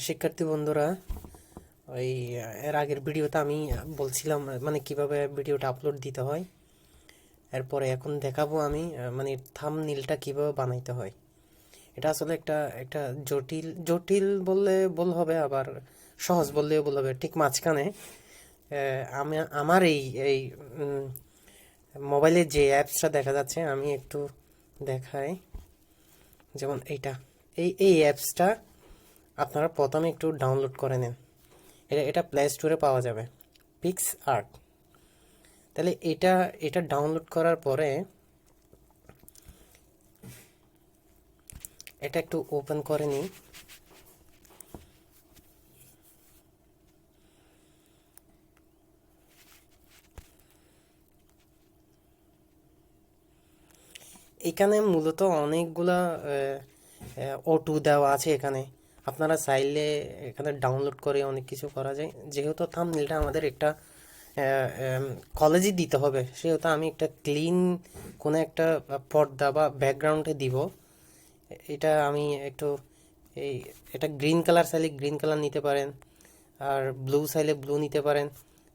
শিক্ষার্থী বন্ধুরা, ওই এর আগের ভিডিওতে আমি বলছিলাম মানে কিভাবে ভিডিওটা আপলোড দিতে হয়। এরপরে এখন দেখাবো আমি মানে থাম্বনেইলটা কিভাবে বানাইতে হয়। এটা আসলে একটা একটা জটিল জটিল বললে ভুল হবে, আবার সহজ বললেও ভুল হবে। ঠিক মাঝখানে আমি আমার এই উম, মোবাইলে যে অ্যাপসটা দেখা যাচ্ছে আমি একটু দেখাই। যেমন এইটা, এই অ্যাপসটা আপনারা প্রথমে একটু ডাউনলোড করে নেন। এটা এটা প্লে স্টোরে পাওয়া যাবে, পিক্স আর্ট। তাহলে এটা এটা ডাউনলোড করার পরে এটা একটু ওপেন করে নিই। এখানে মূলত অনেকগুলা অটো দেওয়া আছে এখানে। আপনারা চাইলে এখানে ডাউনলোড করে অনেক কিছু করা যায়। যেহেতু থাম্বনেইলটা আমাদের একটা কলেজে দিতে হবে, সেহেতু আমি একটা ক্লিন কোনো একটা পর্দা বা ব্যাকগ্রাউন্ডে দিব। এটা আমি একটু এই এটা গ্রিন কালার চাইলে গ্রিন কালার নিতে পারেন, আর ব্লু চাইলে ব্লু নিতে পারেন,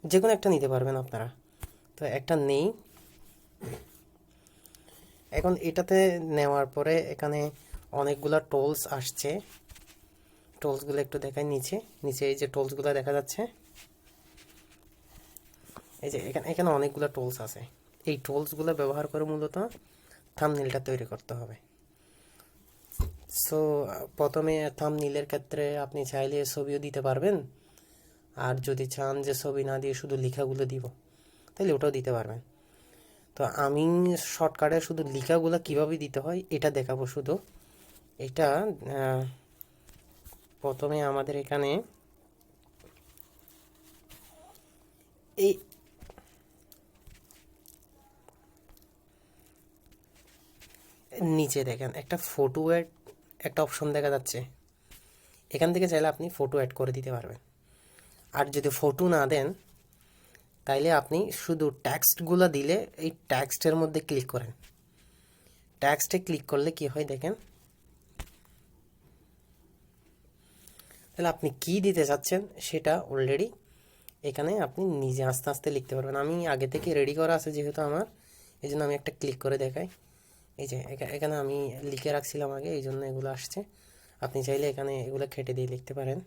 যে কোনো একটা নিতে পারবেন আপনারা। তো একটা নেই। এখন এটাতে নেওয়ার পরে এখানে অনেকগুলা টোলস আসছে। টোলসগুলো একটু দেখাই। নিচে নিচে এই যে টোলসগুলো দেখা যাচ্ছে, এই যে এখানে এখানে অনেকগুলো টোলস আছে। এই টোলসগুলো ব্যবহার করে মূলত থাম্বনেইলটা তৈরি করতে হবে। সো প্রথমে থাম্বনেইলের ক্ষেত্রে আপনি চাইলে ছবিও দিতে পারবেন, আর যদি চান যে ছবি না দিয়ে শুধু লেখাগুলো দিব, তাহলে ওটাও দিতে পারবেন। তো আমি শর্টকাটে শুধু লেখাগুলো কীভাবে দিতে হয় এটা দেখাবো শুধু। এটা প্রথমে আমাদের এখানে এই নিচে দেখেন একটা ফটো অ্যাড একটা অপশন দেখা যাচ্ছে। এখান থেকে চাইলে আপনি ফটো অ্যাড করে দিতে পারবেন। আর যদি ফটো না দেন, তাইলে আপনি শুধু টেক্সটগুলো দিলে এই টেক্সটের মধ্যে ক্লিক করেন। টেক্সটে ক্লিক করলে কি হয় দেখেন। তাহলে আপনি কি দিতে চাচ্ছেন সেটা অলরেডি এখানে আপনি নিজে আস্তে আস্তে লিখতে পারবেন। আমি আগে থেকে রেডি করা আছে যেহেতু আমার, এই জন্য আমি একটা ক্লিক করে দেখাই। এই যে এখানে আমি লিখে রাখছিলাম আগে, এই জন্য এগুলো আসছে। আপনি চাইলে এখানে এগুলো কেটে দিয়ে লিখতে পারেন।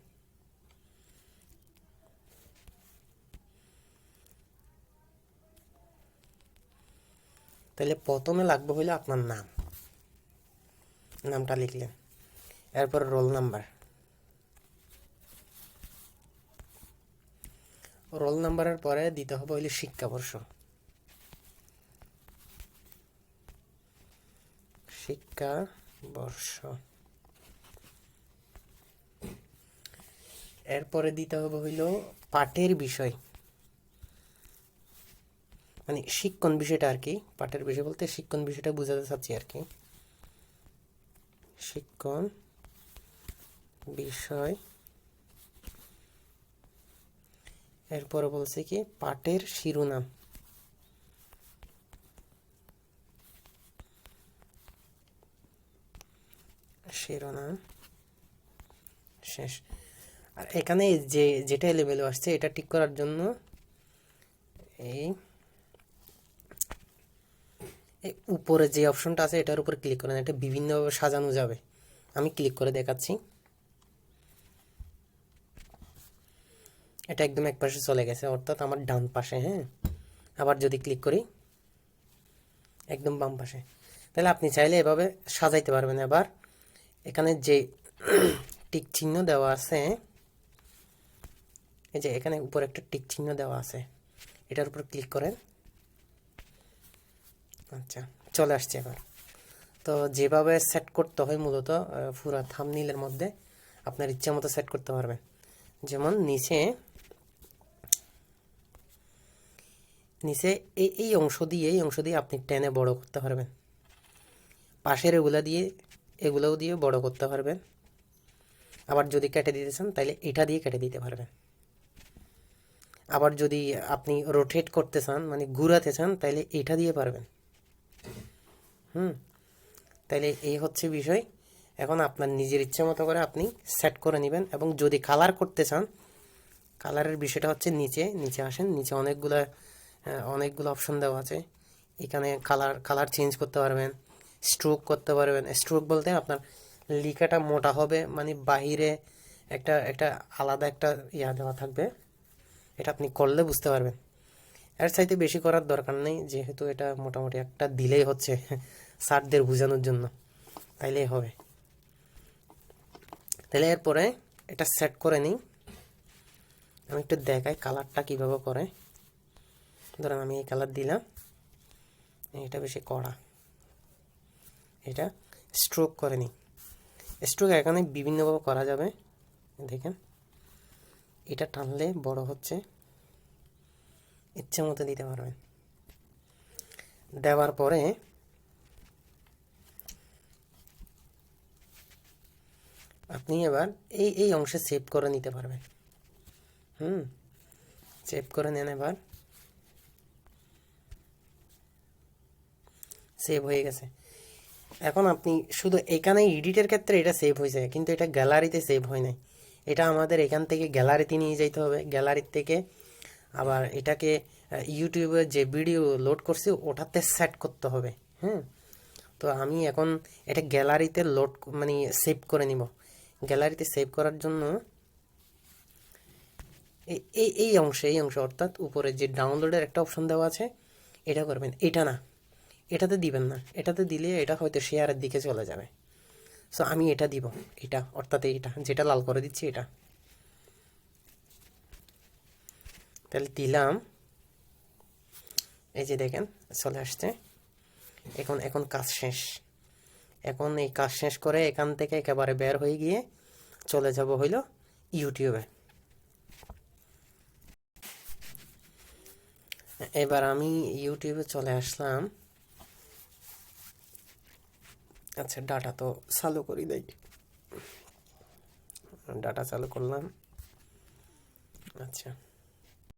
তাহলে প্রথমে লাগবে হইলে আপনার নামটা লিখলেন, এরপর রোল নাম্বার। রোল নাম্বারের পরে দিতে হবে হইলে শিক্ষাবর্ষ। শিক্ষাবর্ষ এরপরে দিতে হবে হইল পাঠের বিষয়, মানে শিক্ষণ বিষয়টা আর কি। পাঠের বিষয় বলতে শিক্ষণ বিষয়টা বোঝাতে চাচ্ছি আর কি। শিক্ষণ বিষয়। এরপরে বলছে কি পাঠের শিরোনাম। শিরোনাম শেষ। আর এখানে যেটা এলোমেলো আসছে এটা ঠিক করার জন্য এই উপরে যে অপশনটা আছে এটার উপর ক্লিক করেন। এটা বিভিন্নভাবে সাজানো যাবে। আমি ক্লিক করে দেখাচ্ছি। এটা একদম এক পাশে চলে গেছে, অর্থাৎ আমার ডান পাশে। হ্যাঁ, আবার যদি ক্লিক করি একদম বাম পাশে। তাহলে আপনি চাইলে এভাবে সাজাইতে পারবেন। এবার এখানে যে টিক চিহ্ন দেওয়া আছে, এই যে এখানে উপর একটা টিক চিহ্ন দেওয়া আছে, এটার উপর ক্লিক করেন। আচ্ছা, চলে আসছে এবার। তো যেভাবে সেট করতে হয় মূলত পুরো থাম্বনেইলের মধ্যে আপনার ইচ্ছা মতো সেট করতে পারবেন। যেমন নিচে নিচে এই অংশ দিয়ে আপনি টেনে বড় করতে পারবেন। পাশের এগুলোও দিয়ে বড় করতে পারবেন। আবার যদি কেটে দিতে চান তাহলে এটা দিয়ে কেটে দিতে পারবেন। আবার যদি আপনি রোটেট করতে চান মানে ঘুরাতে চান তাহলে এটা দিয়ে পারবেন। তাইলে এই হচ্ছে বিষয়। এখন আপনার নিজের ইচ্ছে মতো করে আপনি সেট করে নেবেন। এবং যদি কালার করতে চান, কালারের বিষয়টা হচ্ছে নিচে নিচে আসেন, নিচে অনেকগুলো অপশন দেওয়া আছে। এখানে কালার চেঞ্জ করতে পারবেন, স্ট্রোক করতে পারবেন। স্ট্রোক বলতে আপনার লিখাটা মোটা হবে, মানে বাহিরে একটা একটা আলাদা একটা দেওয়া থাকবে, এটা আপনি করলে বুঝতে পারবেন। এর চাইতে বেশি করার দরকার নেই, যেহেতু এটা মোটামুটি একটা দিলেই হচ্ছে স্যারদের বোঝানোর জন্য, তাইলেই হবে। তাহলে এরপরে এটা সেট করে নিই। আমি একটু দেখাই কালারটা কীভাবে করে। ধরেন আমি এই কালার দিলাম, এটা বেশি কড়া, এটা স্ট্রোক করে নিই। স্ট্রোক এখানে বিভিন্নভাবে করা যাবে, দেখেন এটা টানলে বড় হচ্ছে, ইচ্ছে মতো দিতে পারবেন। দেওয়ার পরে আপনি এবার এই অংশে সেভ করে নিতে পারবেন। সেভ করে নেন। এবার সেভ হয়ে গেছে। এখন আপনি শুধু এখানে এডিটের ক্ষেত্রে এটা সেভ হয়ে যায়, কিন্তু এটা গ্যালারিতে সেভ হয় নাই। এটা আমাদের এখান থেকে গ্যালারিতে নিয়ে যেতে হবে। গ্যালারির থেকে আবার এটাকে ইউটিউবে যে ভিডিও লোড করছি ওটাতে সেট করতে হবে। তো আমি এখন এটা গ্যালারিতে মানে সেভ করে নিব। গ্যালারিতে সেভ করার জন্য এই অংশে অর্থাৎ উপরে যে ডাউনলোডের একটা অপশন দেওয়া আছে, এটা করবেন। এটা না, এটাতে দিবেন না, এটাতে দিলে এটা হয়তো শেয়ারের দিকে চলে যাবে। সো আমি এটা দিব, এটা অর্থাৎ এটা যেটা লাল করে দিচ্ছি এটা। তাহলে দিলাম, এই যে দেখেন চলে আসছে। এখন কাজ শেষ। এখন এই কাজ শেষ করে এখান থেকে একেবারে বের হয়ে গিয়ে চলে যাব হইল ইউটিউবে। এবার আমি ইউটিউবে চলে আসলাম। আচ্ছা, ডাটা তো চালু করি দেই। ডাটা চালু করলাম। আচ্ছা,